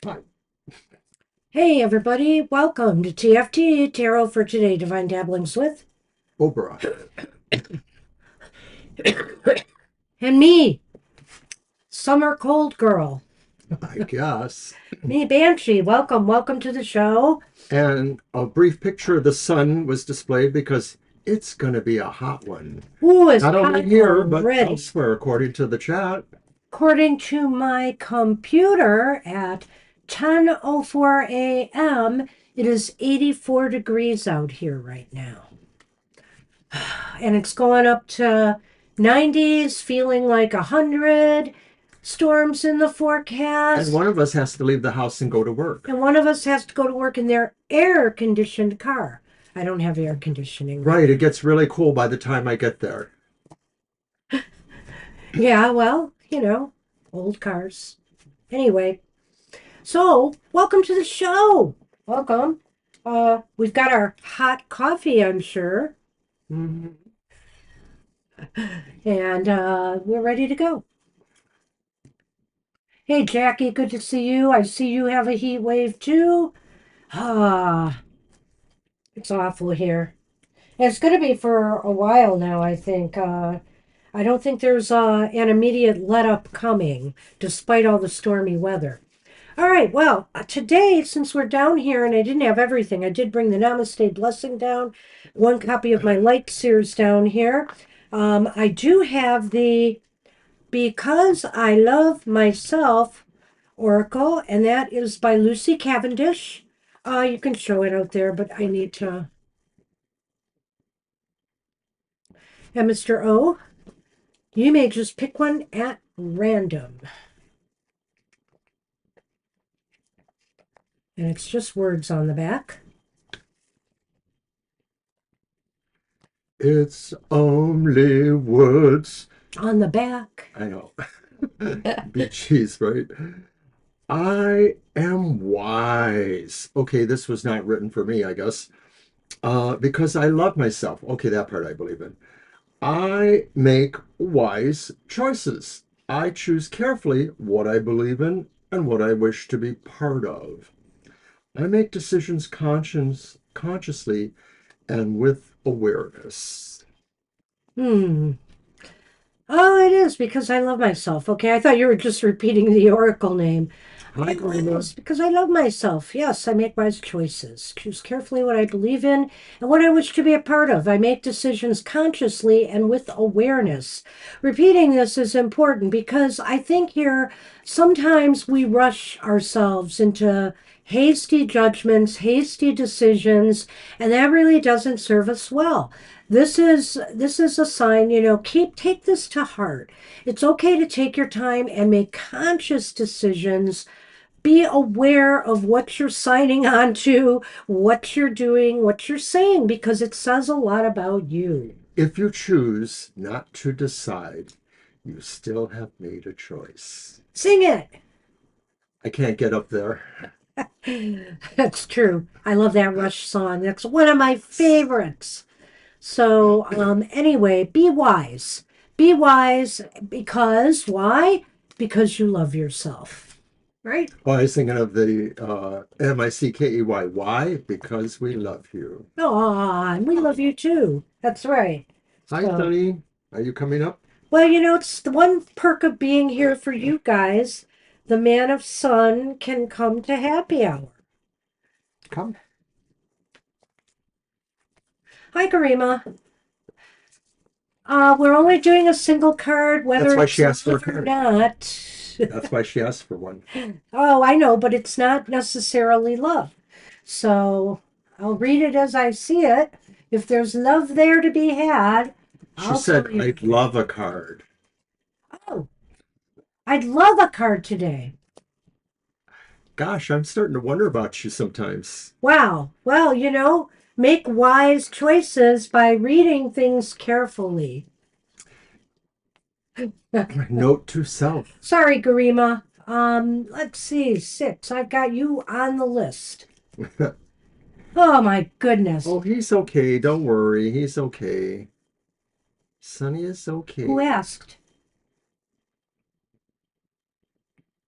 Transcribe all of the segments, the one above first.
Hi, Hey everybody, welcome to TFT, Tarot for Today, Divine Dabblings with, Oberon. and me, Summer Cold Girl. I guess. Me, Banshee, welcome to the show. And a brief picture of the sun was displayed because it's going to be a hot one. Ooh, it's Not only hot here, but already. elsewhere, according to the chat. According to my computer at 10:04 a.m., it is 84 degrees out here right now. And it's going up to 90s, feeling like 100. Storms in the And forecast. one of us has to leave the house and go to work. And one of us has to go to work in their air conditioned car. I don't have air conditioning right Right, it now. gets really cool by the time I get there. Yeah, well, old cars. Anyway, so welcome to the show. Welcome. We've got our hot coffee, I'm sure, Mhm. and we're ready to go. Hey, Jackie, good to see you. I see you have a heat wave too. Ah, it's awful here. It's going to be for a while now, I think. I don't think there's an immediate let up coming, despite all the stormy weather. All right, well, today, since we're down here and I didn't have everything, I did bring the Namaste Blessing down, one copy of my Light Seers down here. I do have the Because I Love Myself Oracle, and that is by Lucy Cavendish. You can show it out there, but I need to. And Mr. O, you may just pick one at random. And it's just words on the back. It's only words. On the back. I know. Beat cheese, right? I am wise. Okay, this was not written for me, I guess. Because I love myself. Okay, that part I believe in. I make wise choices. I choose carefully what I believe in and what I wish to be part of. I make decisions consciously and with awareness. Hmm. Oh, it is because I love myself. Okay, I thought you were just repeating the oracle name. Hi, It Karina. is because I love myself. Yes, I make wise choices. Choose carefully what I believe in and what I wish to be a part of. I make decisions consciously and with awareness. Repeating this is important because I think here sometimes we rush ourselves into hasty judgments, hasty decisions, and that really doesn't serve us well. This is a sign, take this to heart. It's okay to take your time and make conscious decisions. Be aware of what you're signing on to, what you're doing, what you're saying, because it says a lot about you. If you choose not to decide, you still have made a choice. Sing it. I can't get up there. That's true. I love that Rush song. That's one of my favorites. So, anyway, be wise. Be wise because why? Because you love yourself, right? Oh, I was thinking of the Mickey. Why? Because we love you. Oh, and we love you too. That's right. Hi, So, Sunny. Are you coming up? well, it's the one perk of being here for you guys. The man of sun can come to happy hour. Come. Hi, Garima. We're only doing a single card, That's whether why it's she asked for a love or card. not. That's why she asked for one. Oh, I know, but it's not necessarily love. So I'll read it as I see it. If there's love there to be had, She I'll tell said, you I'd about it. love a card. Oh, I'd love a card today. Gosh, I'm starting to wonder about you sometimes. Wow. Well, make wise choices by reading things carefully. Note to self. Sorry, Garima. Let's see, six. I've got you on the list. Oh my goodness. Oh, he's okay. Don't worry. He's okay. Sunny is Who okay. asked?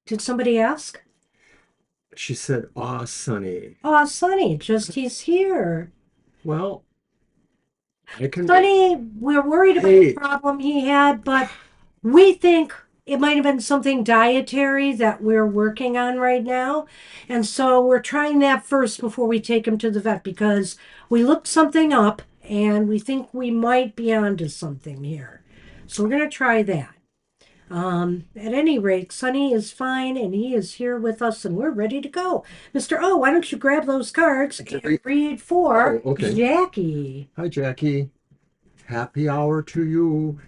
Did somebody ask? She said, "Ah, Sonny." Oh, Sonny, just he's here. Well, I can. Sonny, we're worried about the Hey, problem he had, but we think it might have been something dietary that we're working on right now. And so we're trying that first before we take him to the vet because we looked something up and we think we might be onto something here. So we're going to try that. At any rate, Sonny is fine and he is here with us and we're ready to go. Mr. O, why don't you grab those cards and read oh, for okay. Jackie? Hi, Jackie. Happy hour to you.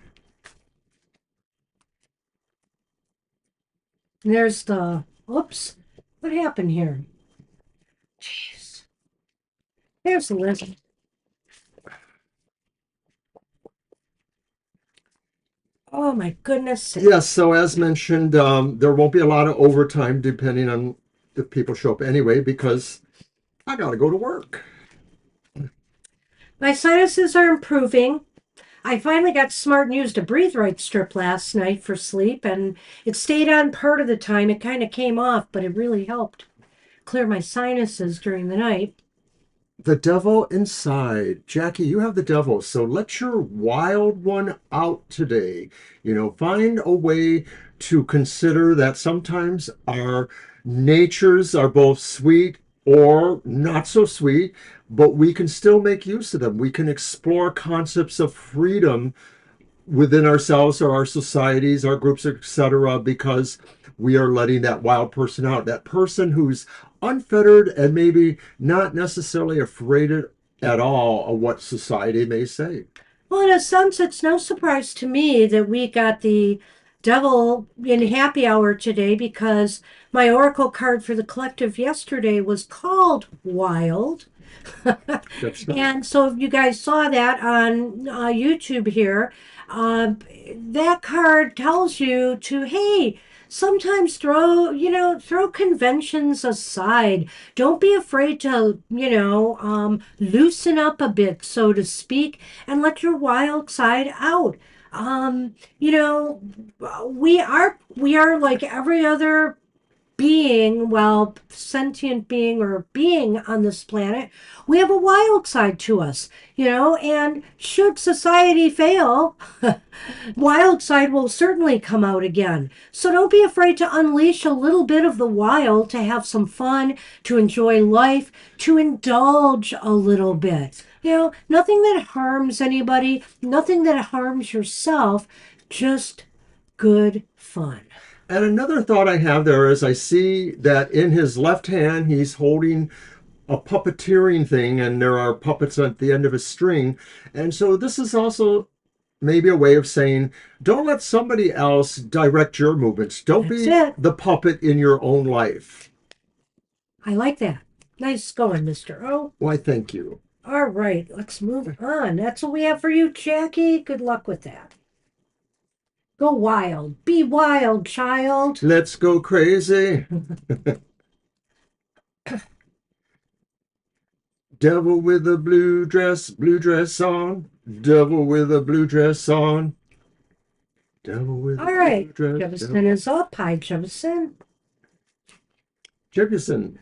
There's the, oops, what happened here? Jeez. There's the list. Oh my goodness. Yes, so as mentioned, there won't be a lot of overtime depending on if people show up anyway, because I gotta go to work. My sinuses are improving. I finally got smart and used a breathe right strip last night for sleep, and it stayed on part of the time. It kind of came off, but it really helped clear my sinuses during the night. The devil inside. Jackie, you have the devil, so let your wild one out today. Find a way to consider that sometimes our natures are both sweet or not so sweet, but we can still make use of them. We can explore concepts of freedom within ourselves or our societies, our groups, etc., because we are letting that wild person out, that person who's unfettered and maybe not necessarily afraid at all of what society may say. Well, in a sense, it's no surprise to me that we got the devil in happy hour today because my oracle card for the collective yesterday was called Wild. That's right. And so if you guys saw that on YouTube here, uh, that card tells you to, hey, sometimes throw conventions aside. Don't be afraid to, loosen up a bit, so to speak, and let your wild side out. Um, you know, we are like every other being, well, sentient being or being on this planet, we have a wild side to us, and should society fail, wild side will certainly come out again. So don't be afraid to unleash a little bit of the wild, to have some fun, to enjoy life, to indulge a little bit. Nothing that harms anybody, nothing that harms yourself, just good fun. And another thought I have there is I see that in his left hand he's holding a puppeteering thing, and there are puppets at the end of a string. And so this is also maybe a way of saying, don't let somebody else direct your movements. Don't That's be it. the puppet in your own life. I like that. Nice going, Mr. O. Why, thank you. All right, let's move on. That's what we have for you, Jackie. Good luck with that. Go wild. Be wild, child. Let's go crazy. Devil with a blue dress on. Devil with a blue dress on. Devil with a All blue right, dress. Jefferson is up. Hi, Jefferson. Jefferson.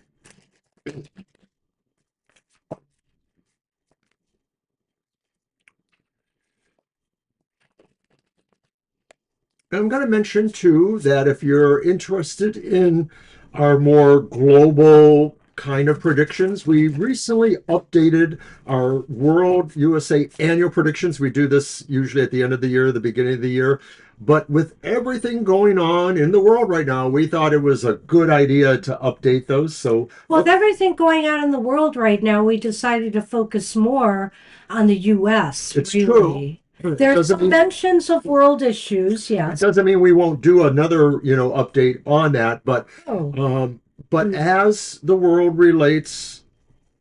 I'm going to mention too that if you're interested in our more global kind of predictions, we recently updated our World USA annual predictions. We do this usually at the end of the year, the beginning of the year. But with everything going on in the world right now, we thought it was a good idea to update those. So Well, with everything going on in the world right now, we decided to focus more on the U.S., it's true. really. It There's doesn't some mean mentions of world issues, it yes. doesn't mean we won't do another, update on that. But Oh, um, but mm, as the world relates,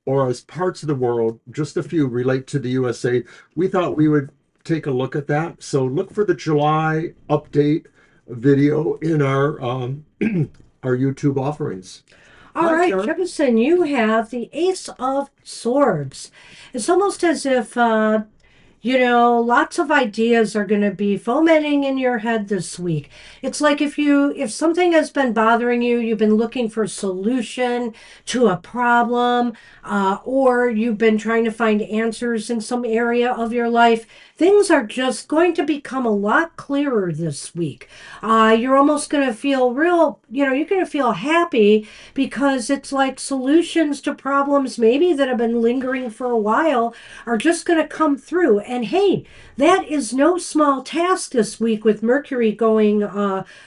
or as parts of the world, just a few relate to the USA, we thought we would take a look at that. So look for the July update video in our our YouTube offerings. all Hi, right, Karen. Jefferson, you have the Ace of Swords. It's almost as if Lots of ideas are going to be fomenting in your head this week. It's like if something has been bothering you, you've been looking for a solution to a problem, or you've been trying to find answers in some area of your life. Things are just going to become a lot clearer this week. You're almost going to feel you're going to feel happy because it's like solutions to problems maybe that have been lingering for a while are just going to come through. And hey, that is no small task this week with Mercury going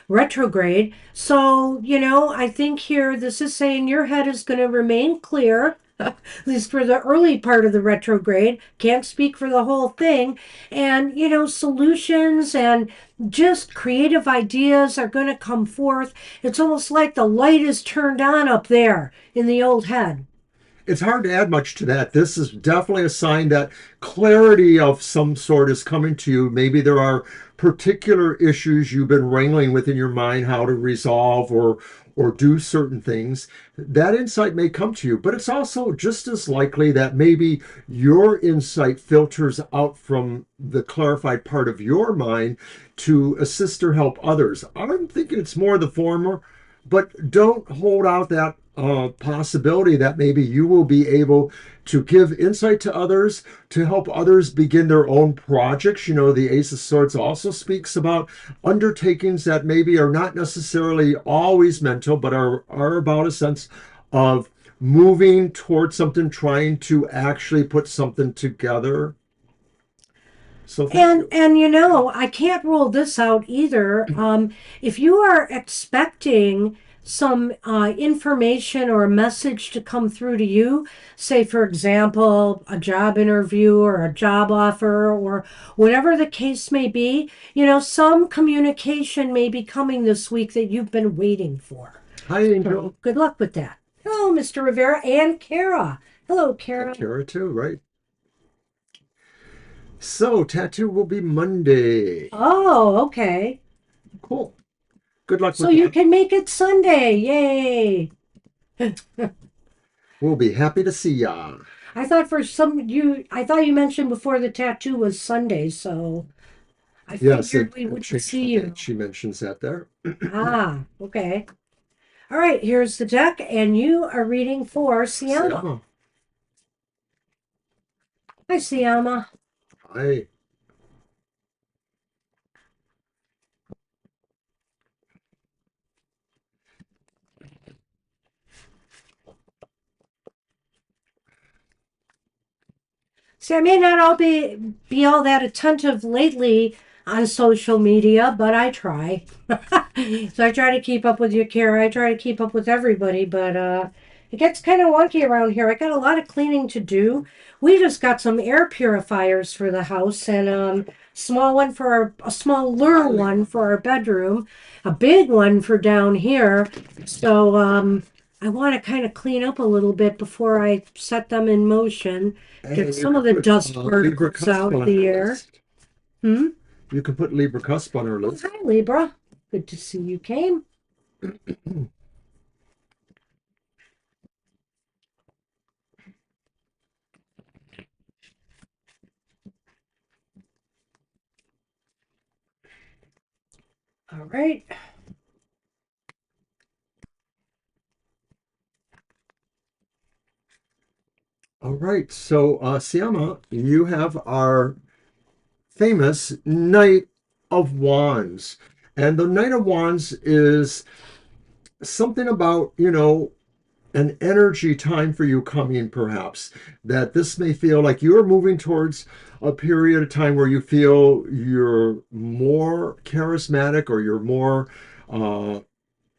retrograde. So, I think here this is saying your head is going to remain clear. At least for the early part of the retrograde, can't speak for the whole thing. And, solutions and just creative ideas are going to come forth. It's almost like the light is turned on up there in the old head. It's hard to add much to that. This is definitely a sign that clarity of some sort is coming to you. Maybe there are particular issues you've been wrangling with in your mind how to resolve or do certain things. That insight may come to you, but it's also just as likely that maybe your insight filters out from the clarified part of your mind to assist or help others. I'm thinking it's more the former, but don't hold out that possibility that maybe you will be able to give insight to others, to help others begin their own projects. The Ace of Swords also speaks about undertakings that maybe are not necessarily always mental, but are about a sense of moving towards something, trying to actually put something together. So thank And you. and I can't rule this out either. If you are expecting some information or a message to come through to you, say for example, a job interview or a job offer or whatever the case may be, some communication may be coming this week that you've been waiting for. Hi, Angel. So good luck with that. Hello, Mr. Rivera and Kara. Hello, And Kara. Kara too, right? So tattoo will be Monday. Oh, okay. Cool. Good luck So with you that. can make it Sunday. Yay. We'll be happy to see ya. I thought you mentioned before the tattoo was Sunday, so I Yes, figured we it wouldn't changed see the date. you. She mentions that there. Ah, okay. All right, here's the deck, and you are reading for Siama. Siama. Hi, Siama. Hi. See, I may not be all that attentive lately on social media, but I try. So I try to keep up with your care. I try to keep up with everybody, but it gets kind of wonky around here. I got a lot of cleaning to do. We just got some air purifiers for the house and small one for a smaller Hi, one Libra. for our bedroom, a big one for down here. So I want to kind of clean up a little bit before I set them in motion. Hey, Get you some of could the put dust Libra particles Cusp out of on the our air. list. Hmm? You could put Libra Cusp on our Oh, list. hi, Libra. Good to see you came. All right. All right. So, Siama, you have our famous Knight of Wands. And the Knight of Wands is something about, an energy time for you coming, perhaps, that this may feel like you're moving towards a period of time where you feel you're more charismatic or you're more uh,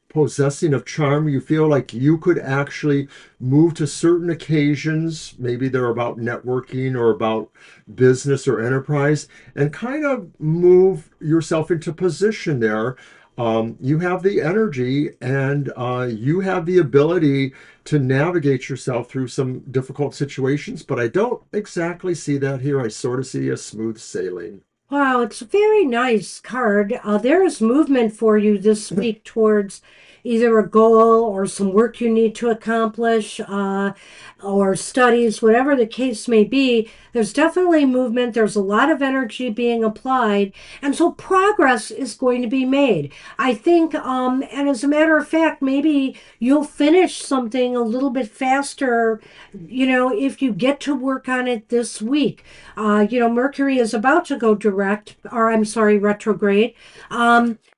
possessing of charm. You feel like you could actually move to certain occasions. Maybe they're about networking or about business or enterprise, and kind of move yourself into position there. You have the energy and you have the ability to navigate yourself through some difficult situations, but I don't exactly see that here. I sort of see a smooth sailing. Wow, it's a very nice card. There is movement for you this week towards either a goal or some work you need to accomplish, or studies, whatever the case may be. There's definitely movement. There's a lot of energy being applied, and so progress is going to be made. I think, and as a matter of fact, maybe you'll finish something a little bit faster, if you get to work on it this week. Mercury is about to go direct, or I'm sorry, retrograde.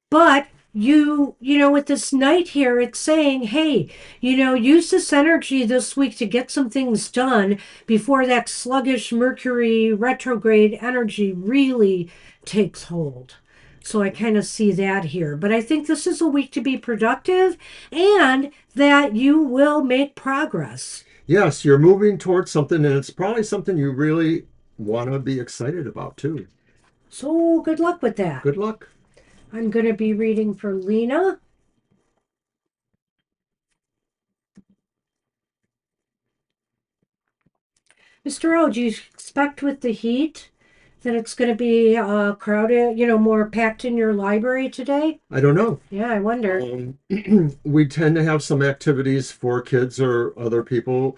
But with this night here, it's saying, hey, use this energy this week to get some things done before that sluggish Mercury retrograde energy really takes hold. So I kind of see that here. But I think this is a week to be productive and that you will make progress. Yes, you're moving towards something, and it's probably something you really want to be excited about too. So good luck with that. Good luck. I'm going to be reading for Lena. Mr. O, do you expect with the heat that it's going to be crowded, more packed in your library today? I don't know. Yeah, I wonder. We tend to have some activities for kids or other people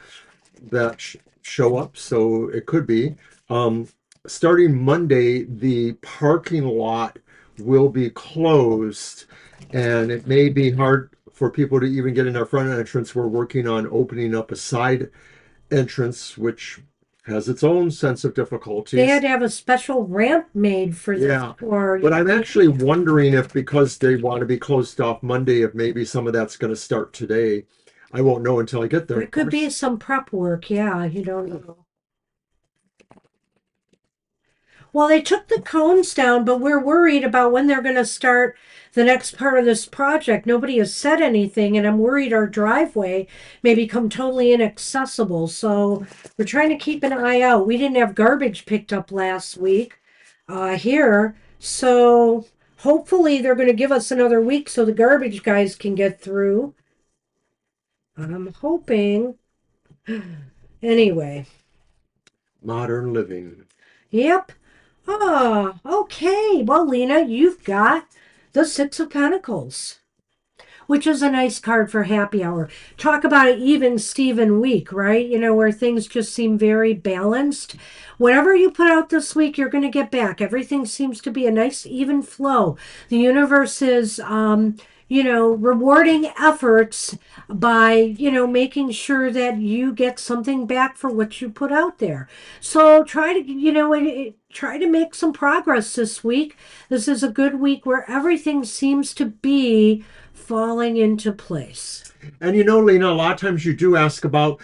that show up, so it could be. Um, Starting Monday, the parking lot will be closed, and it may be hard for people to even get in our front entrance. We're working on opening up a side entrance, which has its own sense of They had difficulties. to have a special ramp made for this Yeah. poor But young I'm actually lady. wondering if because they want to be closed off Monday, if maybe some of that's going to start today. I won't know until I get there, There of could be course. some prep work. Yeah, you don't know. Well, they took the cones down, but we're worried about when they're going to start the next part of this project. Nobody has said anything, and I'm worried our driveway may become totally inaccessible. So we're trying to keep an eye out. We didn't have garbage picked up last week here. So hopefully they're going to give us another week so the garbage guys can get through. I'm hoping. Anyway, Modern living. yep. Ah, okay. Well, Lena, you've got the Six of Pentacles, which is a nice card for happy hour. Talk about an even Steven week, right? Where things just seem very balanced. Whatever you put out this week, you're going to get back. Everything seems to be a nice even flow. The universe is, rewarding efforts by, making sure that you get something back for what you put out there. So try to, try to make some progress this week. This is a good week where everything seems to be falling into place. And Lena, a lot of times you do ask about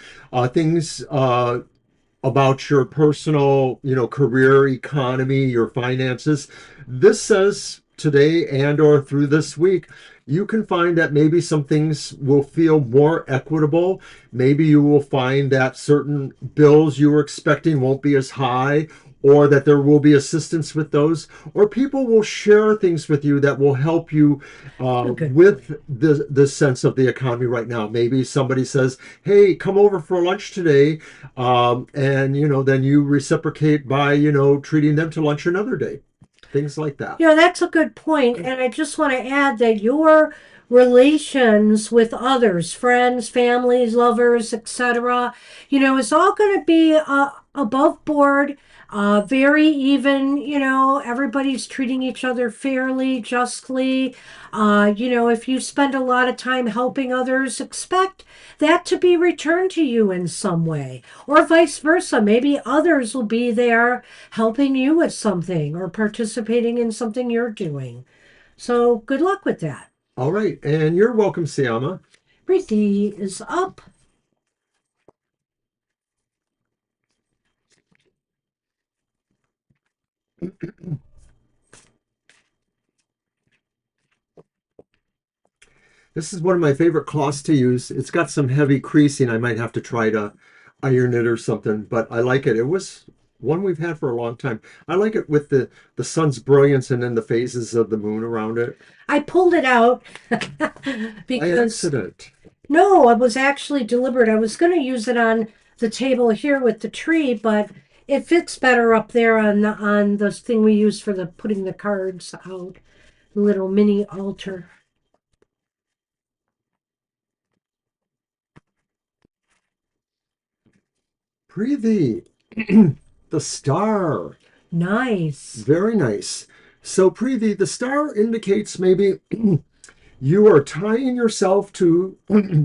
things about your personal, career, economy, your finances. This says today and or through this week, you can find that maybe some things will feel more equitable. Maybe you will find that certain bills you were expecting won't be as high, or that there will be assistance with those, or people will share things with you that will help you A good with point. the sense of the economy right now. Maybe somebody says, "Hey, come over for lunch today," and then you reciprocate by treating them to lunch another day, things like that. That's a good point. And I just want to add that your relations with others, friends, families, lovers, etc., is all going to be above board, very even. Everybody's treating each other fairly, justly. If you spend a lot of time helping others, expect that to be returned to you in some way, or vice versa. Maybe others will be there helping you with something or participating in something you're doing. So good luck with that. All right, and you're welcome, Siama. Preeti is up. This is one of my favorite cloths to use. It's got some heavy creasing. I might have to try to iron it or something, but I like it. It was one we've had for a long time. I like it with the sun's brilliance and then the phases of the moon around it. I pulled it out By because accident. no, it was actually deliberate. I was going to use it on the table here with the tree, but It fits better up there on the thing we use for the putting the cards out, the little mini altar. Prithee, the star. Nice. Very nice. So, Prithee, the star indicates maybe you are tying yourself to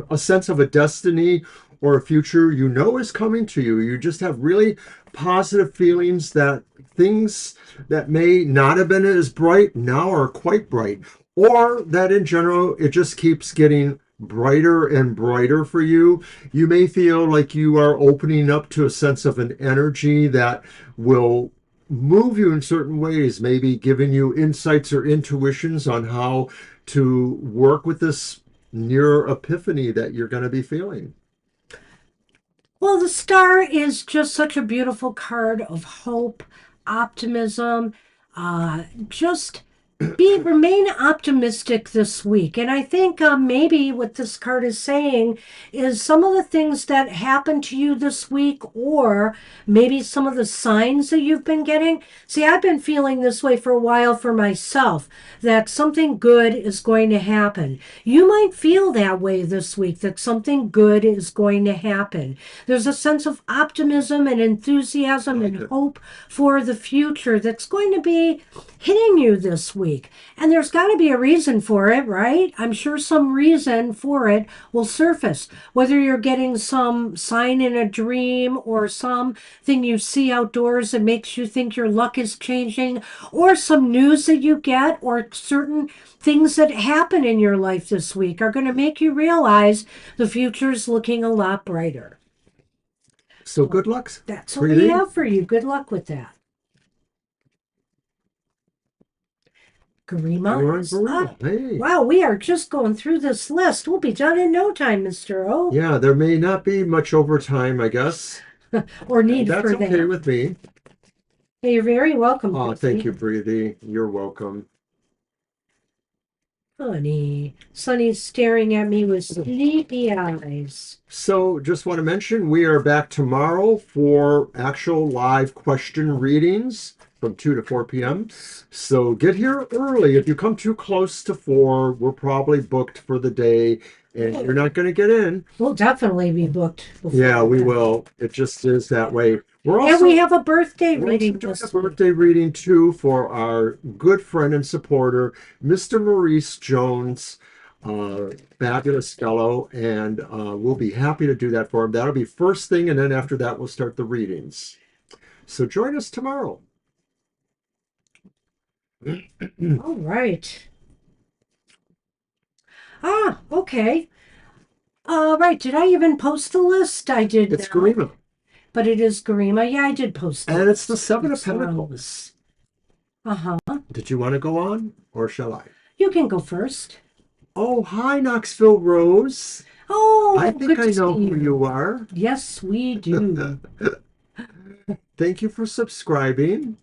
a sense of a destiny or a future you know is coming to you. You just have really positive feelings that things that may not have been as bright now are quite bright, or that in general it just keeps getting brighter and brighter for you. You may feel like you are opening up to a sense of an energy that will move you in certain ways, maybe giving you insights or intuitions on how to work with this near epiphany that you're going to be feeling. Well, the star is just such a beautiful card of hope, optimism, just remain optimistic this week. And I think maybe what this card is saying is some of the things that happened to you this week, or maybe some of the signs that you've been getting. See, I've been feeling this way for a while for myself, that something good is going to happen. You might feel that way this week, that something good is going to happen. There's a sense of optimism and enthusiasm and hope for the future that's going to be hitting you this week. And there's got to be a reason for it, right? I'm sure some reason for it will surface. Whether you're getting some sign in a dream or something you see outdoors that makes you think your luck is changing, or some news that you get, or certain things that happen in your life this week are going to make you realize the future's looking a lot brighter. So So good luck, that's what we Preeti. have for you. Good luck with that. Garima You're on is Garima. up. Hey. Wow, we are just going through this list. We'll be done in no time, Mr. O, Yeah, there may not be much overtime, I guess. or And need that's for okay that. with me. Hey, you're very welcome, Oh, thank Christy. you, Preeti. You're welcome. Honey, Sonny's staring at me with sleepy eyes. So, just want to mention we are back tomorrow for actual live question readings from 2 to 4 p.m. Oops. So, get here early. If you come too close to 4, we're probably booked for the day and you're not going to get in. We'll definitely be booked Yeah, before we then. will. It just is that way. We're And we also have a birthday we're also reading doing a this week. birthday reading too for our good friend and supporter, Mr. Maurice Jones, fabulous fellow, and we'll be happy to do that for him. That'll be first thing, and then after that, we'll start the readings. So join us tomorrow. All right. Ah, okay. All right. Did I even post the list? I did It's not. Garima, But it is Garima. Yeah, I did post the and it's the list. Seven of It's Pentacles. uh-huh. Did you want to go on, or shall I? You can go first. Oh, hi, Knoxville Rose. I Oh, think good I to know see who you you. are. Yes, we do. Thank you for subscribing.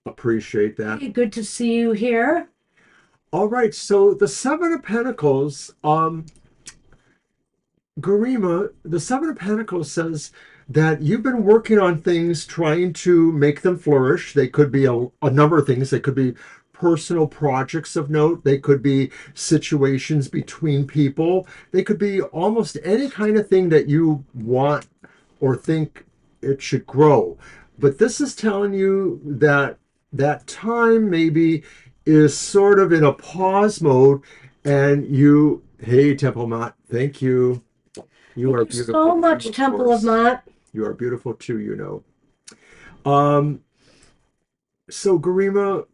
Appreciate that. Hey, good to see you here. All right, so the Seven of Pentacles, Garima, the Seven of Pentacles says that you've been working on things trying to make them flourish. They could be a number of things. They could be personal projects of note. They could be situations between people. They could be almost any kind of thing that you want or think it should grow. But this is telling you that that time maybe is sort of in a pause mode and you, hey, Temple Mott, thank you. You Thank are you so beautiful too, much, of Temple of course. Mott. You are beautiful too, you know. Um, so Garima,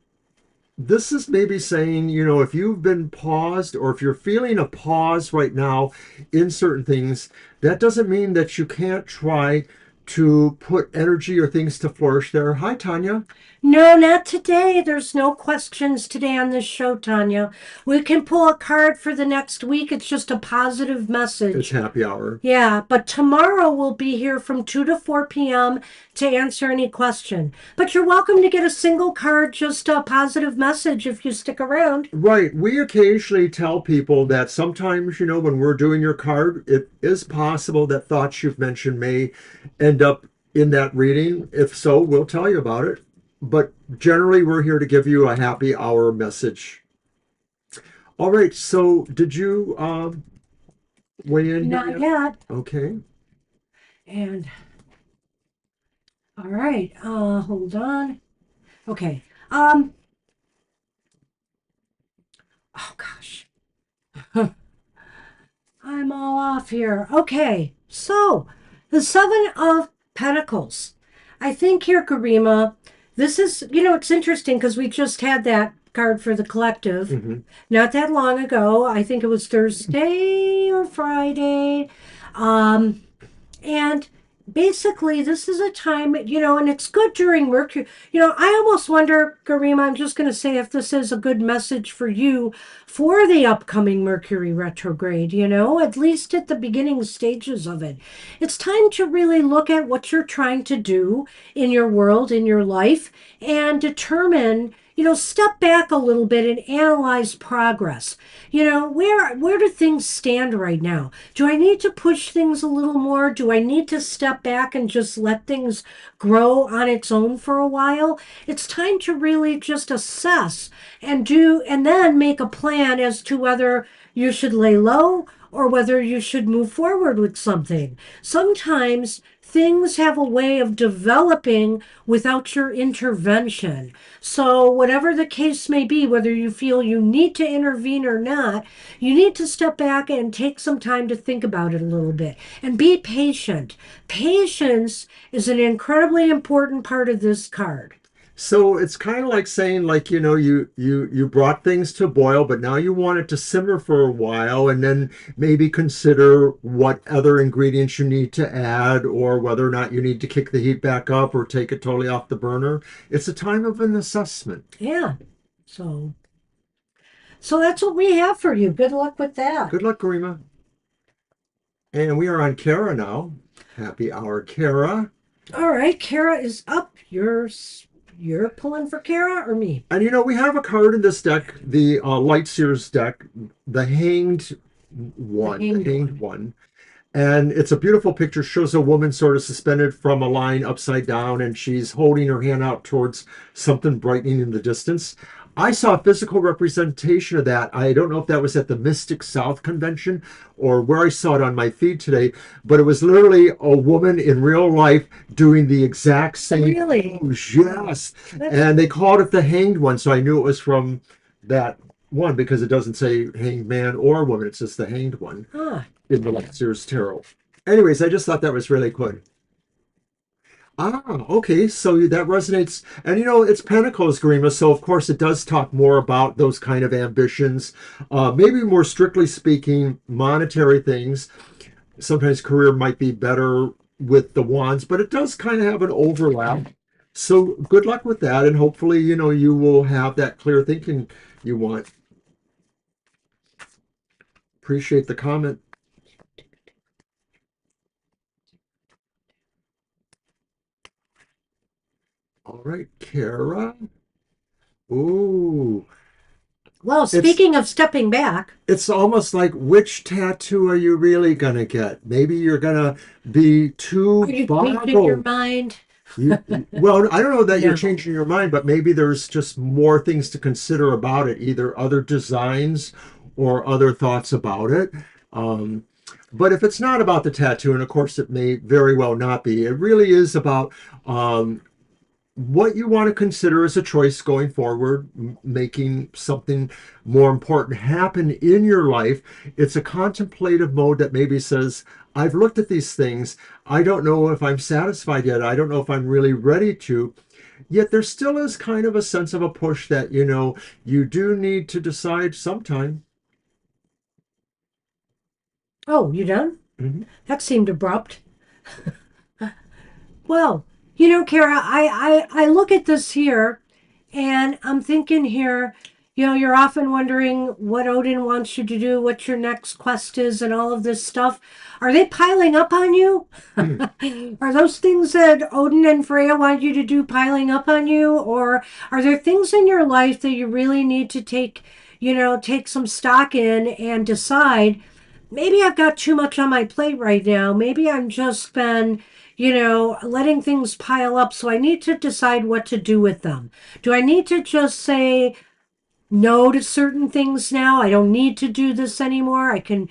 this is maybe saying, if you've been paused or if you're feeling a pause right now in certain things, that doesn't mean that you can't try to put energy or things to flourish there. Hi, Tanya. No, not today. There's no questions today on this show, Tanya. We can pull a card for the next week. It's just a positive It's message. happy hour. Yeah, but tomorrow we'll be here from 2 to 4 p.m. to answer any question. But you're welcome to get a single card, just a positive message if you stick around. Right. We occasionally tell people that sometimes, when we're doing your card, it is possible that thoughts you've mentioned may end up in that reading. If so, we'll tell you about it. But generally, we're here to give you a happy hour message. All right. So, did you weigh in here Not yet? yet. Okay. And all right, hold on. Okay. Oh gosh. I'm all off here. Okay, so the Seven of Pentacles. I think here, Garima, this is, it's interesting because we just had that card for the collective Hmm. not that long ago. I think it was Thursday or Friday. Um, and basically, this is a time, and it's good during Mercury. I almost wonder, Garima, I'm just going to say if this is a good message for you for the upcoming Mercury retrograde, at least at the beginning stages of it. It's time to really look at what you're trying to do in your world, in your life, and determine. Step back a little bit and analyze progress. Where do things stand right now? Do I need to push things a little more? Do I need to step back and just let things grow on its own for a while? It's time to really just assess and then make a plan as to whether you should lay low or whether you should move forward with something. Sometimes things have a way of developing without your intervention. So, whatever the case may be, whether you feel you need to intervene or not, you need to step back and take some time to think about it a little bit and be patient. Patience is an incredibly important part of this card. So it's kind of like saying, like, you brought things to boil, but now you want it to simmer for a while, and then maybe consider what other ingredients you need to add, or whether or not you need to kick the heat back up or take it totally off the burner. It's a time of an assessment. Yeah. So, so that's what we have for you. Good luck with that. Good luck, Garima. And we are on Kara now. Happy hour, Kara. All right, Kara is up. You're pulling for Kara or me? And we have a card in this deck, the Light Seers deck, the Hanged The One, the hanged Hanged one. One. And it's a beautiful picture. Shows a woman sort of suspended from a line upside down, and she's holding her hand out towards something brightening in the distance. I saw a physical representation of that. I don't know if that was at the Mystic South convention or where I saw it on my feed today, but it was literally a woman in real life doing the exact same Really? pose. Yes. That's And they called it the Hanged One, so I knew it was from that one because it doesn't say hanged man or woman. It's just the Hanged One ah. in the Sears Tarot. Anyways, I just thought that was really good. Ah, okay, so that resonates. And it's Pentacles, Garima, so of course it does talk more about those kind of ambitions. Maybe more strictly speaking, monetary things. Sometimes career might be better with the wands, but it does kind of have an overlap. So good luck with that, and hopefully, you will have that clear thinking you want. Appreciate the comment. All right, Kara. Ooh, Well, it's speaking of stepping back, it's almost like, which tattoo are you really gonna get? Maybe you're gonna be are too you changing your boggled. mind? Well, I don't know that you're No. changing your mind, but maybe there's just more things to consider about it, either other designs or other thoughts about it. Um, but if it's not about the tattoo, and of course it may very well not be, it really is about what you want to consider as a choice going forward, making something more important happen in your life. It's a contemplative mode that maybe says, I've looked at these things. I don't know if I'm satisfied yet. I don't know if I'm really ready to. Yet there still is kind of a sense of a push that, you do need to decide sometime. Oh, you done? Mhm. That seemed abrupt. Well, Kara, I look at this here and I'm thinking here, you're often wondering what Odin wants you to do, what your next quest is, and all of this stuff. Are they piling up on you? Are those things that Odin and Freya want you to do piling up on you? Or are there things in your life that you really need to take some stock in and decide, maybe I've got too much on my plate right now. Maybe I'm just been, letting things pile up. So I need to decide what to do with them. Do I need to just say, no to certain things now? I don't need to do this anymore. I can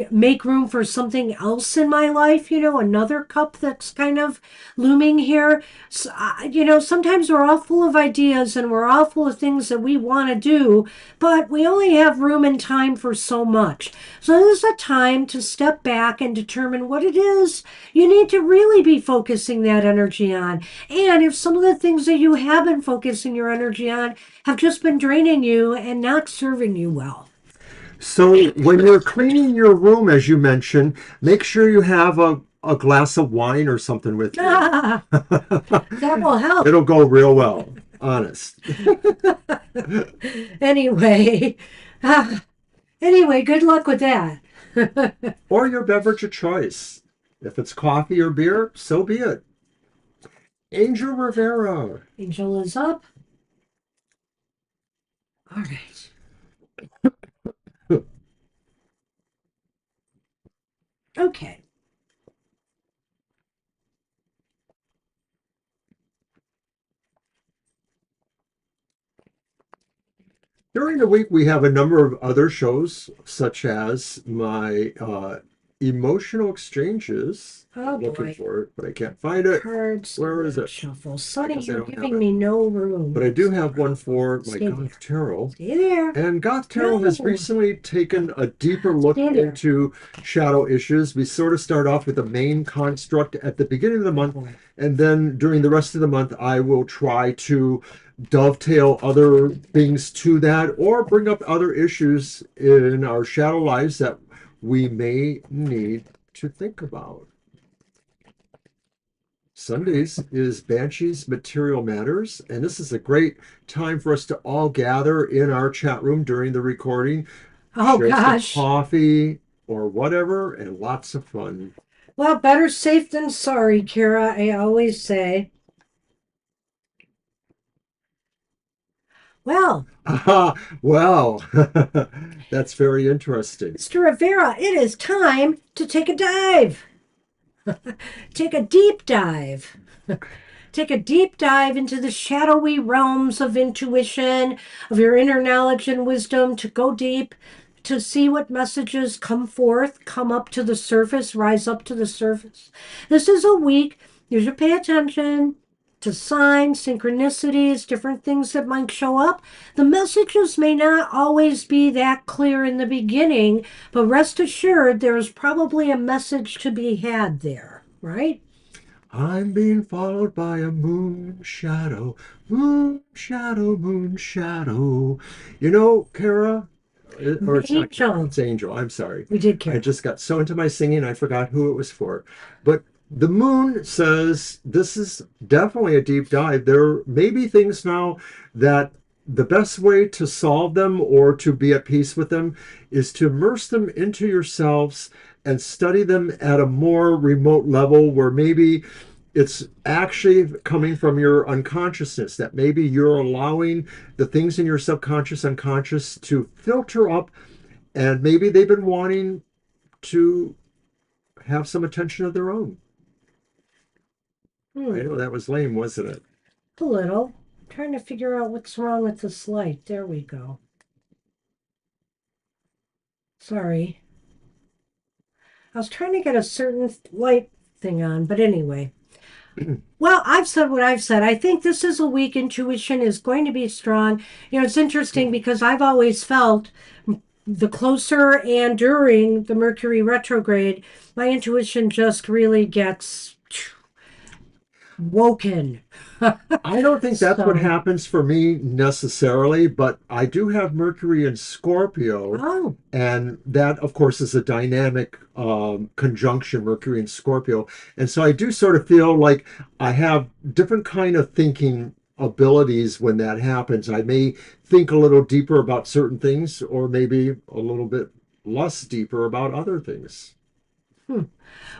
make room for something else in my life, another cup that's kind of looming here. So, sometimes we're all full of ideas and we're all full of things that we want to do, but we only have room and time for so much. So this is a time to step back and determine what it is you need to really be focusing that energy on. And if some of the things that you have been focusing your energy on have just been draining you and not serving you well. So when you're cleaning your room, as you mentioned, make sure you have a glass of wine or something with you. Ah, that will help. It'll go real well, honest. Anyway, ah, anyway, good luck with that. Or your beverage of choice. If it's coffee or beer, so be it. Angel Rivera. Angel is up. All right. Okay. During the week, we have a number of other shows, such as my emotional exchanges. Oh Looking boy. for it, but I can't find it. Cards Where is and it? shuffle. I Sonny, guess I you're don't have giving it. me no room. But I do have one for my Stay Goth there. Tarot. Stay there. And Goth Tarot has No. recently taken a deeper look Stay there. into shadow issues. We sort of start off with the main construct at the beginning of the month, Boy. and then during the rest of the month, I will try to dovetail other things to that or bring up other issues in our shadow lives that we may need to think about. Sundays is Banshee's Material Matters, and this is a great time for us to all gather in our chat room during the recording, Oh share some gosh. coffee or whatever, and lots of fun. Well, better safe than sorry, Kara, I always say. Well, Aha, well, that's very interesting. Mr. Rivera, it is time to take a dive. Take a deep dive. Take a deep dive into the shadowy realms of intuition, of your inner knowledge and wisdom, to go deep, to see what messages come forth, come up to the surface, rise up to the surface. This is a week you should pay attention to signs, synchronicities, different things that might show up. The messages may not always be that clear in the beginning, but rest assured there's probably a message to be had there, right? I'm being followed by a moon shadow, moon shadow, moon shadow. You know, Kara, or it's not Kara, Angel. it's Angel. I'm sorry. We did I care. just got so into my singing, I forgot who it was for. But the moon says this is definitely a deep dive. There may be things now that the best way to solve them or to be at peace with them is to immerse them into yourselves and study them at a more remote level where maybe it's actually coming from your unconsciousness, that maybe you're allowing the things in your subconscious unconscious to filter up, and maybe they've been wanting to have some attention of their own. I Hmm. know that was lame, wasn't it? A little. Trying to figure out what's wrong with this light. There we go. Sorry. I was trying to get a certain light thing on, but anyway. Well, I've said what I've said. I think this is a week. Intuition is going to be strong. It's interesting because I've always felt the closer and during the Mercury retrograde, my intuition just really gets. woken. I don't think that's what So, happens for me necessarily, but I do have Mercury in Scorpio, oh, and that, of course, is a dynamic conjunction, Mercury and Scorpio. And so I do sort of feel like I have different kind of thinking abilities when that happens. I may think a little deeper about certain things, or maybe a little bit less deeper about other things. hmm.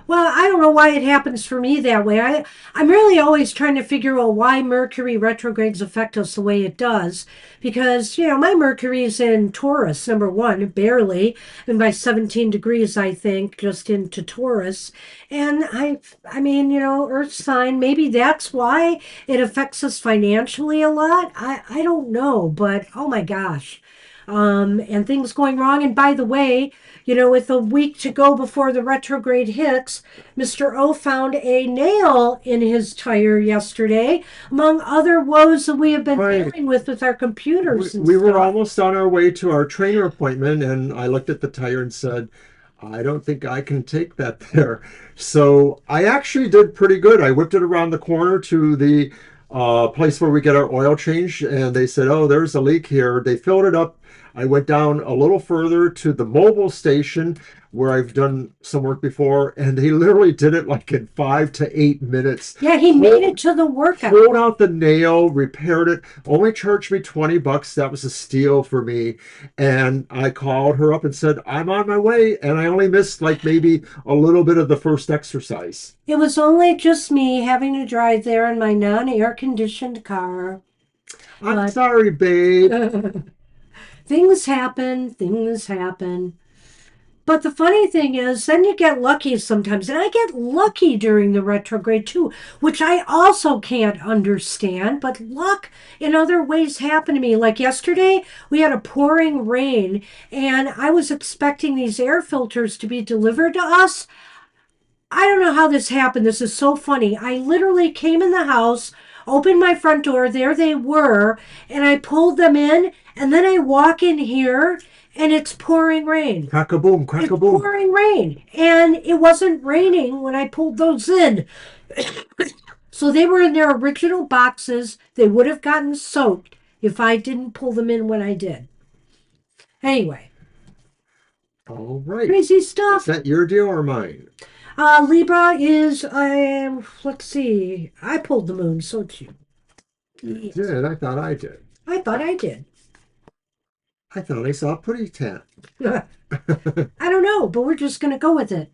Well, I don't know why it happens for me that way. I'm really always trying to figure out why Mercury retrogrades affect us the way it does. Because, my Mercury is in Taurus, number one, barely, and by 17 degrees, I think, just into Taurus. And I mean, Earth sign, maybe that's why it affects us financially a lot. I don't know, but oh my gosh. And things going wrong. And by the way, with a week to go before the retrograde hits, Mr. O found a nail in his tire yesterday, among other woes that we have been Right. dealing with our we, computers and we were stuff. almost on our way to our trainer appointment, and I looked at the tire and said, I don't think I can take that there. So I actually did pretty good. I whipped it around the corner to the place where we get our oil change, and they said, oh, there's a leak here. They filled it up. I went down a little further to the mobile station where I've done some work before, and they literally did it like in 5 to 8 minutes. Yeah, he made it to the workout. Pulled out the nail, repaired it, only charged me $20. That was a steal for me. And I called her up and said, I'm on my way. And I only missed like maybe a little bit of the first exercise. It was only just me having to drive there in my non-air conditioned car. I'm But sorry, babe. things happen, things happen. But the funny thing is, then you get lucky sometimes. And I get lucky during the retrograde too, which I also can't understand. But luck in other ways happened to me. Like yesterday, we had a pouring rain, and I was expecting these air filters to be delivered to us. I don't know how this happened. This is so funny. I literally came in the house, opened my front door, there they were, and I pulled them in, and then I walk in here and it's pouring rain. Crack a boom, crack It's a boom. pouring rain, and it wasn't raining when I pulled those in. So they were in their original boxes. They would have gotten soaked if I didn't pull them in when I did. Anyway, All right. crazy Is stuff. that your deal or mine? Libra is, let's see, I pulled the moon, so it's you. You Yes. did. I thought I did. I thought I did. I thought I saw a pretty tat. I don't know, but we're just going to go with it.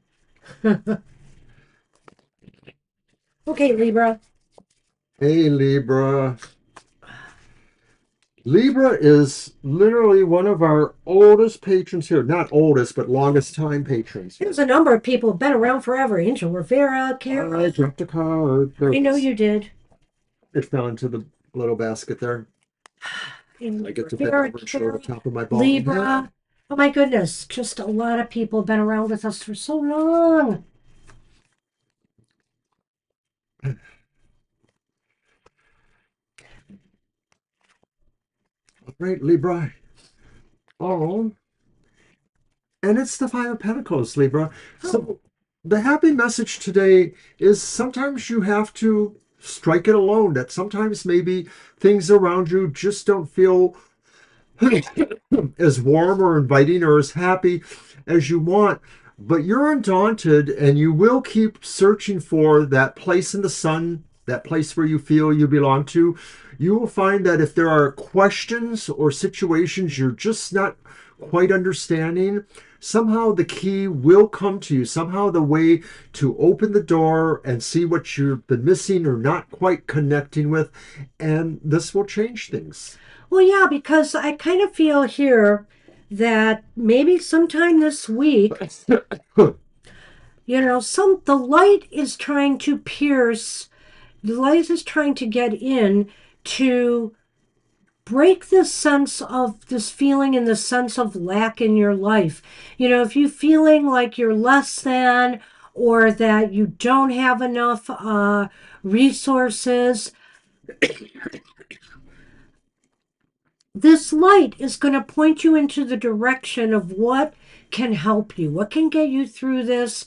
Okay, Libra. Hey, Libra. Libra is literally one of our oldest patrons here. Not oldest, but longest time patrons. There's a number of people who've been around forever. Angel Rivera, I Carol. dropped a card. There I it know is. you did. It fell into the little basket there. Angel I get to bend Rivera, over and show the Carol, top of my bald head. Libra. Oh my goodness, just a lot of people have been around with us for so long. All right, Libra. Oh, and it's the Five of Pentacles, Libra. Oh, So the happy message today is sometimes you have to strike it alone. That sometimes maybe things around you just don't feel as warm or inviting or as happy as you want. But you're undaunted and you will keep searching for that place in the sun, that place where you feel you belong to. You will find that if there are questions or situations you're just not quite understanding, somehow the key will come to you. Somehow the way to open the door and see what you've been missing or not quite connecting with. And this will change things. well, yeah, because I kind of feel here that maybe sometime this week, the light is trying to pierce, the light is trying to get in to break this sense of this feeling and the sense of lack in your life. If you feeling like you're less than or that you don't have enough resources, this light is going to point you into the direction of what can help you, what can get you through this,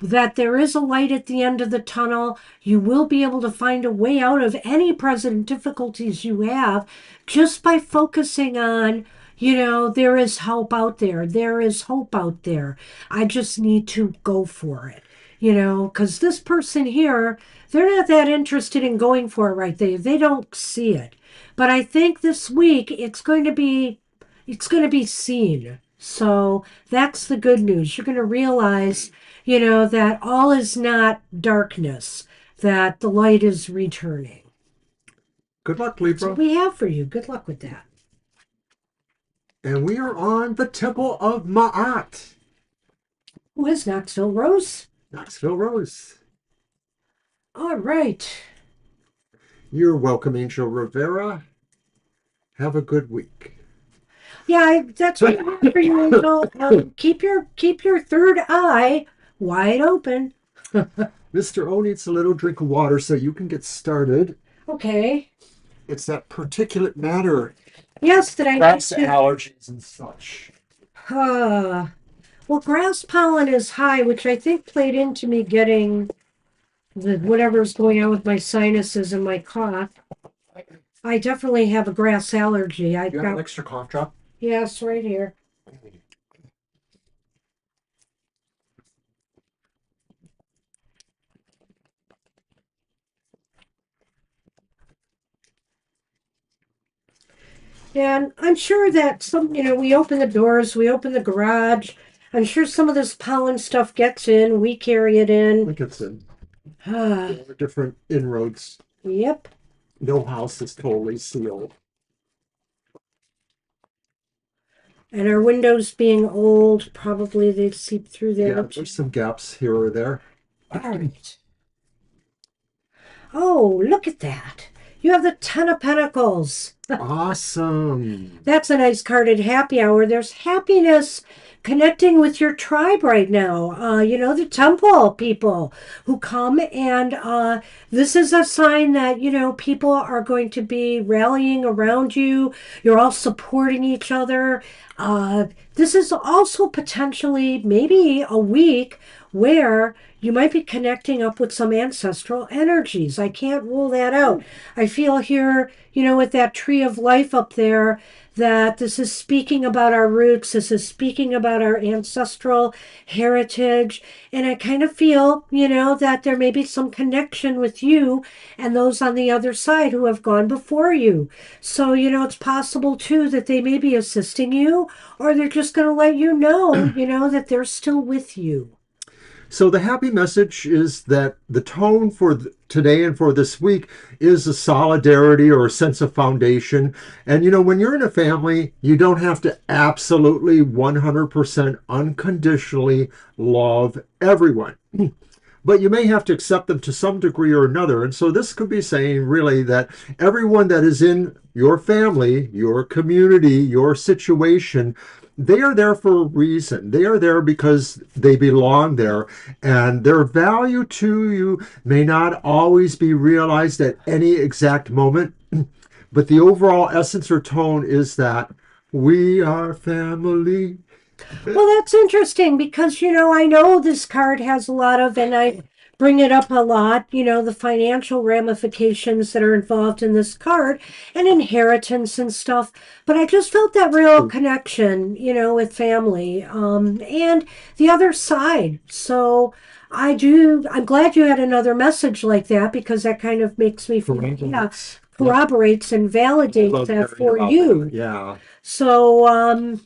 that there is a light at the end of the tunnel. You will be able to find a way out of any present difficulties you have just by focusing on, there is help out there. There is hope out there. I just need to go for it, because this person here, they're not that interested in going for it right there. They don't see it. But I think this week it's going to be seen. So that's the good news. You're going to realize, that all is not darkness, that the light is returning. Good luck, That's what Libra. we have for you. Good luck with that. And we are on the Temple of Ma'at, Who is Knoxville Rose? Knoxville Rose. All right. You're welcome, Angel Rivera. Have a good week. Yeah, that's what I have for you, Angel. Keep your third eye wide open. Mr. O needs a little drink of water so you can get started. Okay. It's that particulate matter, Yes, that I need grass to. allergies and such. Well, grass pollen is high, which I think played into me getting the whatever's going on with my sinuses and my cough. I definitely have a grass allergy. I've You have an got, extra cough drop? yes, right here. And I'm sure that we open the doors, we open the garage. I'm sure some of this pollen stuff gets in. We carry it I in. think it's in Ah, different inroads. yep. No house is totally sealed. And our windows being old, probably they seep through Yeah, there. there's some gaps here or there. All right. Oh, look at that. You have the Ten of Pentacles. Awesome. That's a nice card at happy hour. There's happiness connecting with your tribe right now. The temple people who come, and this is a sign that, people are going to be rallying around you. You're all supporting each other. This is also potentially maybe a week where you might be connecting up with some ancestral energies. I can't rule that out. I feel here, with that tree of life up there, that this is speaking about our roots. This is speaking about our ancestral heritage. And I kind of feel, that there may be some connection with you and those on the other side who have gone before you. So, it's possible too that they may be assisting you, or they're just going to let you know, that they're still with you. So the happy message is that the tone for today and for this week is a solidarity or a sense of foundation. And when you're in a family, you don't have to absolutely 100% unconditionally love everyone. But you may have to accept them to some degree or another. And so this could be saying really that everyone that is in your family, your community, your situation, they are there for a reason. They are there because they belong there, and their value to you may not always be realized at any exact moment, but the overall essence or tone is that we are family. Well, that's interesting because, I know this card has a lot of, and I bring it up a lot, the financial ramifications that are involved in this card and inheritance and stuff. But I just felt that real connection, with family, and the other side. So I'm glad you had another message like that because that kind of makes me feel, yeah, corroborates and validates that for you. Yeah. So,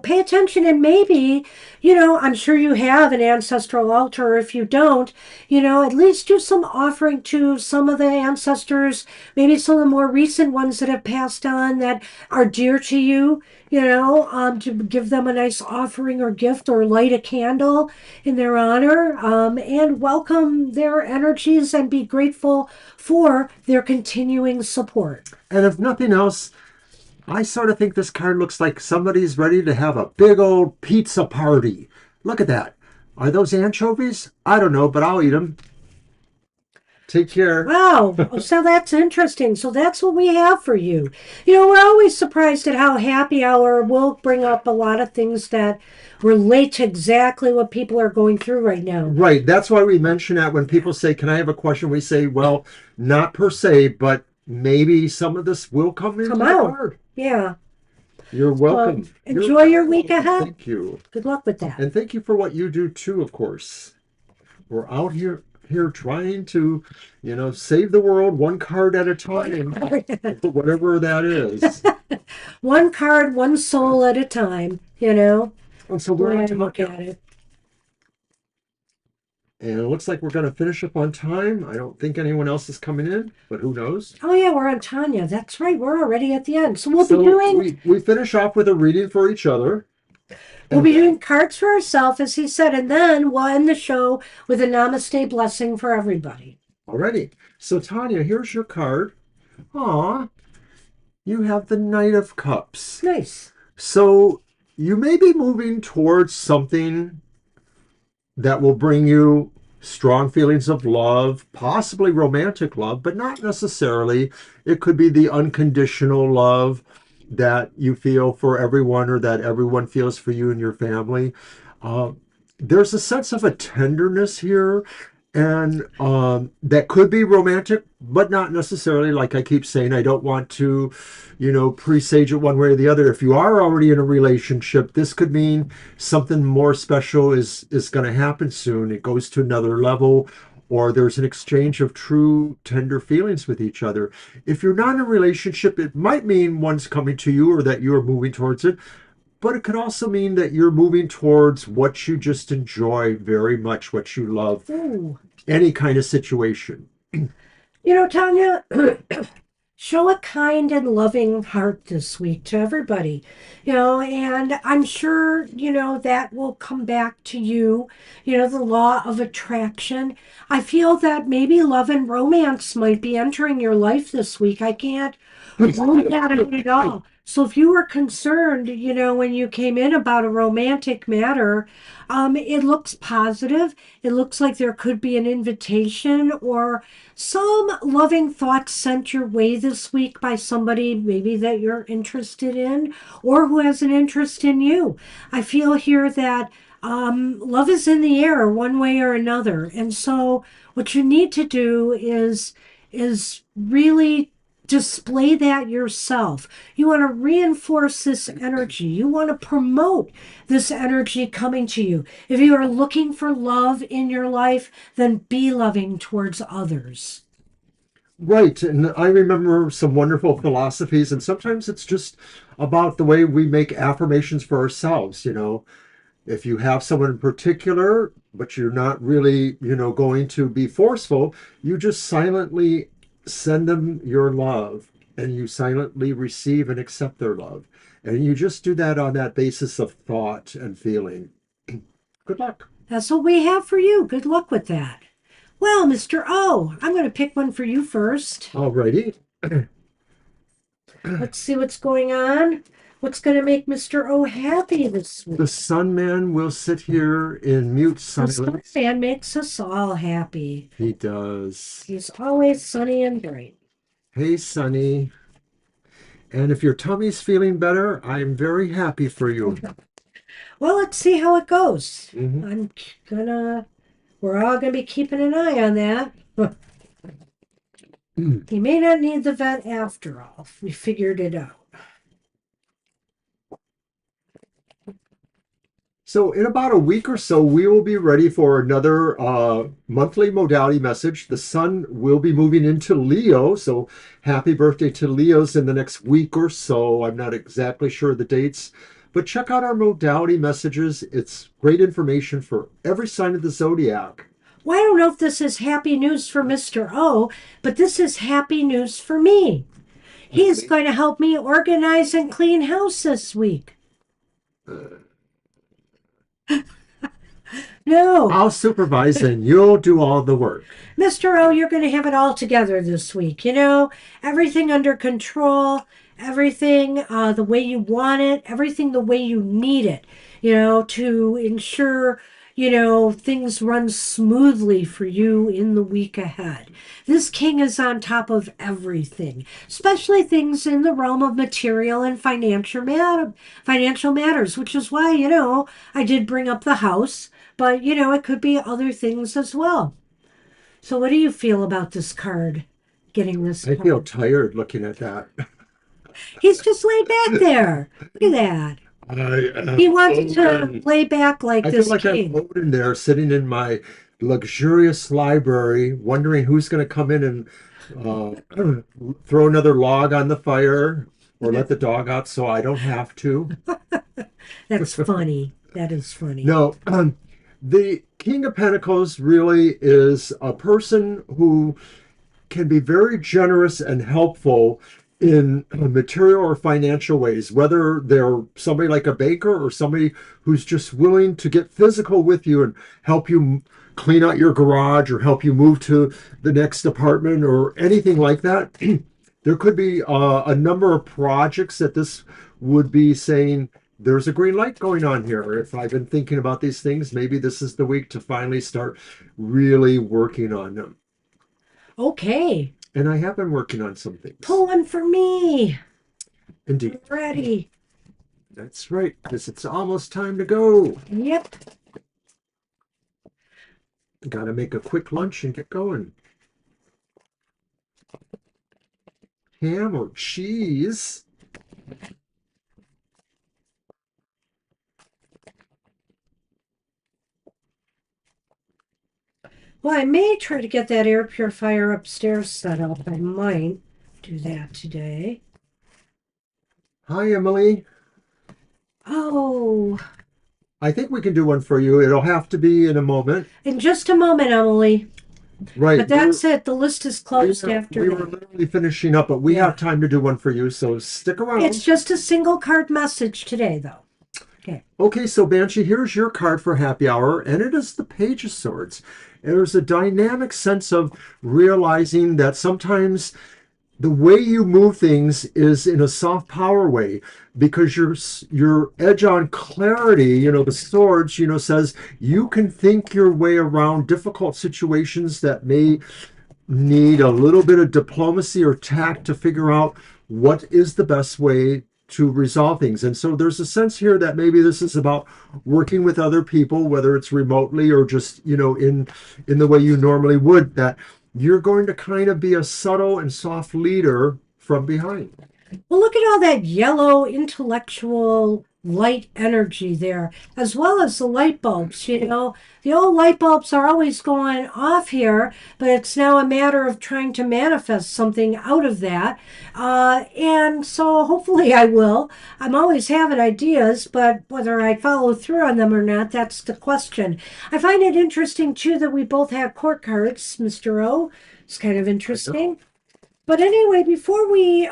pay attention and maybe, I'm sure you have an ancestral altar. If you don't, at least do some offering to some of the ancestors, maybe some of the more recent ones that have passed on that are dear to you, to give them a nice offering or gift or light a candle in their honor, and welcome their energies and be grateful for their continuing support. And if nothing else, I sort of think this card looks like somebody's ready to have a big old pizza party. Look at that. Are those anchovies? I don't know, but I'll eat them. Take care. Wow. Oh, so that's interesting. So that's what we have for you. We're always surprised at how happy hour will bring up a lot of things that relate to exactly what people are going through right now. Right. That's why we mention that when people say, "Can I have a question?" We say, "Well, not per se, but maybe some of this will come Come into the out. card." Yeah. You're So welcome. You're enjoy your very week welcome. ahead. Thank you. Good luck with that. And thank you for what you do too, of course. We're out here trying to, save the world one card at a time, whatever that is. One card, one soul at a time, And so the we're way on I look Tanya. at it. And it looks like we're going to finish up on time. I don't think anyone else is coming in, but who knows? Oh, yeah, we're on Tanya. That's right. We're already at the end. So we'll be So doing we finish off with a reading for each other. We'll And be then, doing cards for ourselves, as he said, and then we'll end the show with a namaste blessing for everybody. alrighty. So Tanya, here's your card. Aw, you have the Knight of Cups. Nice. So you may be moving towards something that will bring you strong feelings of love, possibly romantic love, but not necessarily. It could be the unconditional love that you feel for everyone or that everyone feels for you and your family. Uh, there's a sense of a tenderness here, and that could be romantic, but not necessarily. Like I keep saying, I don't want to, presage it one way or the other. If you are already in a relationship, this could mean something more special is going to happen soon. It goes to another level, or there's an exchange of true tender feelings with each other. If you're not in a relationship, it might mean one's coming to you or that you're moving towards it, but it could also mean that you're moving towards what you just enjoy very much, what you love, Ooh. any kind of situation. Tanya, show a kind and loving heart this week to everybody, and I'm sure, that will come back to you, the law of attraction. I feel that maybe love and romance might be entering your life this week. I can't look at it at all. So if you were concerned, when you came in about a romantic matter, it looks positive. It looks like there could be an invitation or some loving thoughts sent your way this week by somebody maybe that you're interested in or who has an interest in you. I feel here that love is in the air one way or another. And so what you need to do is really display that yourself. You want to reinforce this energy. You want to promote this energy coming to you. If you are looking for love in your life, then be loving towards others. Right. And I remember some wonderful philosophies, and sometimes it's just about the way we make affirmations for ourselves. If you have someone in particular, but you're not really, going to be forceful, you just silently send them your love and you silently receive and accept their love. And you just do that on that basis of thought and feeling. Good luck. That's what we have for you. Good luck with that. Well, Mr. O, I'm going to pick one for you first. Alrighty. Let's see what's going on. What's going to make Mr. O happy this The week? Sun Man will sit here in mute The silence. Starman makes us all happy. He does. He's always sunny and bright. Hey, Sunny. And if your tummy's feeling better, I'm very happy for you. Well, let's see how it goes. Mhm. We're all gonna be keeping an eye on that. He may not need the vet after all. We figured it out. So, in about a week or so, we will be ready for another monthly modality message. The sun will be moving into Leo. So, happy birthday to Leos in the next week or so. I'm not exactly sure of the dates, but check out our modality messages. It's great information for every sign of the zodiac. Well, I don't know if this is happy news for Mr. O, but this is happy news for me. He's going to help me organize and clean house this week. No, I'll supervise and you'll do all the work. Mr. O, you're going to have it all together this week. Everything under control, everything the way you want it, everything the way you need it, to ensure, things run smoothly for you in the week ahead. This king is on top of everything, especially things in the realm of material and financial matters, which is why, I did bring up the house, but, it could be other things as well. So, what do you feel about this card? Getting this I feel card. tired looking at that. He's just laid back there. Look at that. I He am wants to Odin. lay back like I feel this like I'm king. Odin there, sitting in my luxurious library, wondering who's going to come in and throw another log on the fire or let the dog out so I don't have to. That's funny. That is funny. No, the King of Pentacles really is a person who can be very generous and helpful in material or financial ways, whether they're somebody like a baker or somebody who's just willing to get physical with you and help you clean out your garage or help you move to the next apartment or anything like that. There could be a number of projects that this would be saying, there's a green light going on here. If I've been thinking about these things, maybe this is the week to finally start really working on them. Okay. And I have been working on some things. Pull one for me. I'm Indeed. ready. That's right, because it's almost time to go. Yep. Got to make a quick lunch and get going. Ham or cheese? Well, I may try to get that air purifier upstairs set up. I might do that today. Hi, Emily. Oh, I think we can do one for you. It'll have to be in a moment. in just a moment, Emily. Right. But that's it. The list is closed after We were that. literally finishing up, but we Yeah. have time to do one for you, so stick It's around. just a single card message today, though. Okay. Okay, so Banshee, here's your card for happy hour, and it is the Page of Swords. And there's a dynamic sense of realizing that sometimes the way you move things is in a soft power way because your edge on clarity, the swords, says you can think your way around difficult situations that may need a little bit of diplomacy or tact to figure out what is the best way to resolve things. And so there's a sense here that maybe this is about working with other people, whether it's remotely or just, in the way you normally would, that you're going to kind of be a subtle and soft leader from behind. Well, look at all that yellow intellectual light energy there, as well as the light bulbs. The old light bulbs are always going off here, but it's now a matter of trying to manifest something out of that. And so hopefully I will. I'm always having ideas, but whether I follow through on them or not, that's the question. I find it interesting, too, that we both have court cards, Mr. O. It's kind of I know. interesting. But anyway, before we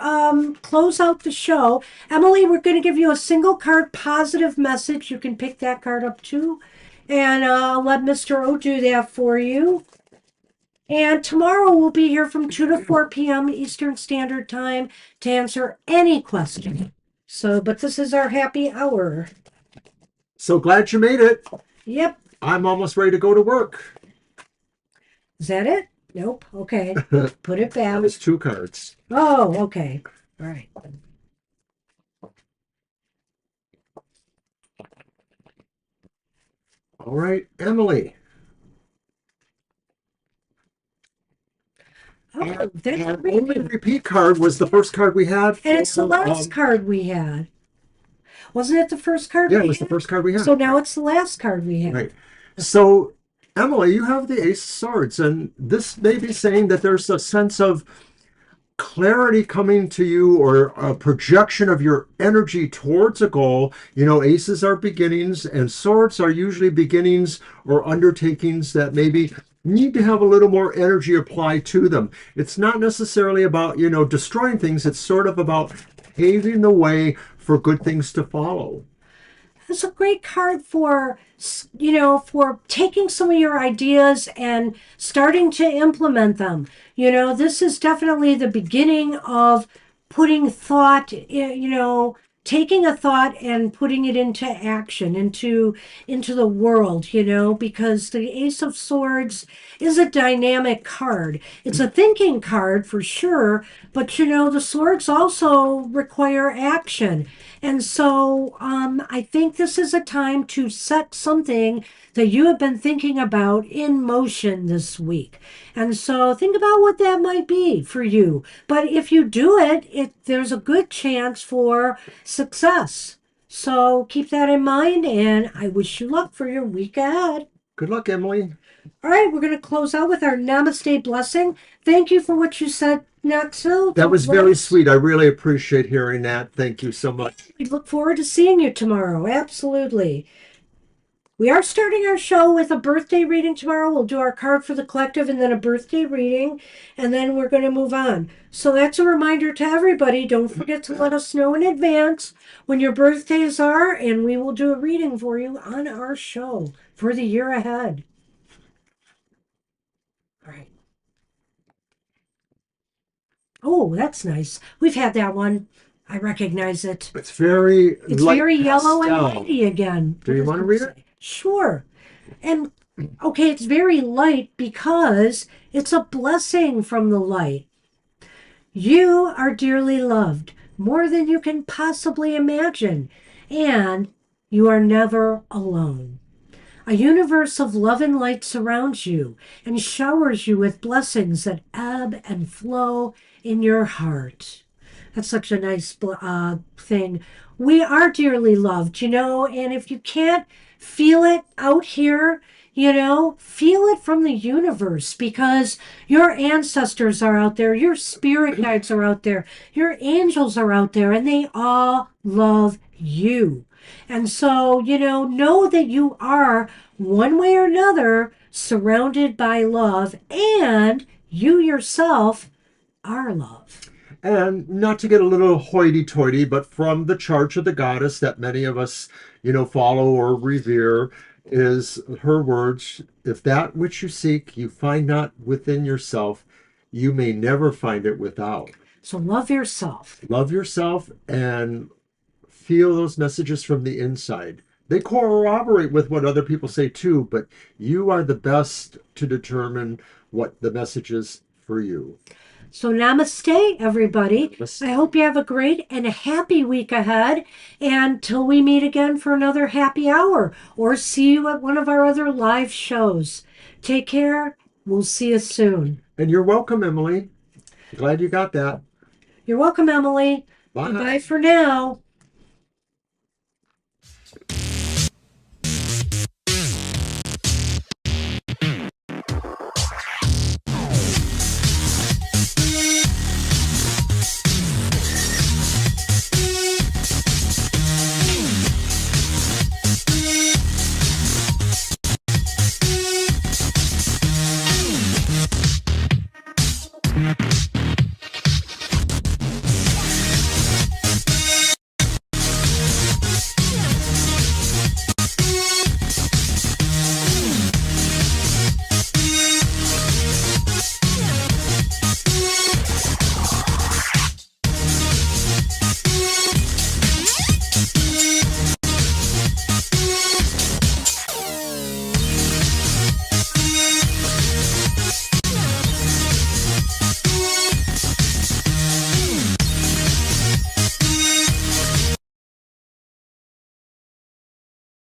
close out the show, Emily, we're going to give you a single card positive message. You can pick that card up too. And I'll let Mr. O do that for you. And tomorrow we'll be here from 2 to 4 p.m. Eastern Standard Time to answer any question. But this is our happy hour. So glad you made it. Yep. I'm almost ready to go to work. Is that it? Nope. Okay. Put it That back. was two cards. Oh, okay. All right. All right, Emily. Oh, that's Our great. only repeat card was the first card we had. And it's the For, last card we had. Wasn't it the first card yeah, we it was the had? first card we had. So now it's the last card we had. Right. So, Emily, you have the Ace of Swords, and this may be saying that there's a sense of clarity coming to you or a projection of your energy towards a goal. Aces are beginnings, and swords are usually beginnings or undertakings that maybe need to have a little more energy applied to them. It's not necessarily about, destroying things. It's sort of about paving the way for good things to follow. It's a great card for taking some of your ideas and starting to implement them. This is definitely the beginning of putting thought, taking a thought and putting it into action, into the world, because the Ace of Swords is a dynamic card. It's a thinking card for sure, but the swords also require action. And so I think this is a time to set something that you have been thinking about in motion this week. And so think about what that might be for you. But if you do it, there's a good chance for success. So keep that in mind, and I wish you luck for your week ahead. Good luck, Emily. All right, we're going to close out with our namaste blessing. Thank you for what you said, Naxo. That was very sweet. I really appreciate hearing that. Thank you so much. We look forward to seeing you tomorrow. Absolutely. We are starting our show with a birthday reading tomorrow. We'll do our card for the collective and then a birthday reading, and then we're going to move on. So that's a reminder to everybody. Don't forget to let us know in advance when your birthdays are, and we will do a reading for you on our show for the year ahead. All right. Oh, that's nice. We've had that one. I recognize it. It's very It's light very yellow and pastel. lighty again. Do you want to read it? Sure. And okay, it's very light because it's a blessing from the light. You are dearly loved, more than you can possibly imagine, and you are never alone. A universe of love and light surrounds you and showers you with blessings that ebb and flow in your heart. That's such a nice thing. We are dearly loved, and if you can't feel it out here, feel it from the universe because your ancestors are out there, your spirit guides are out there, your angels are out there, and they all love you. And so, know that you are one way or another surrounded by love, and you yourself are love. And not to get a little hoity-toity, but from the charge of the goddess that many of us, follow or revere, is her words, if that which you seek you find not within yourself, you may never find it without. So love yourself. Love yourself and feel those messages from the inside. They corroborate with what other people say too, but you are the best to determine what the message is for you. So namaste, everybody. Namaste. I hope you have a great and a happy week ahead. And till we meet again for another happy hour or see you at one of our other live shows. Take care. We'll see you soon. And you're welcome, Emily. Glad you got that. You're welcome, Emily. Bye. Bye for now.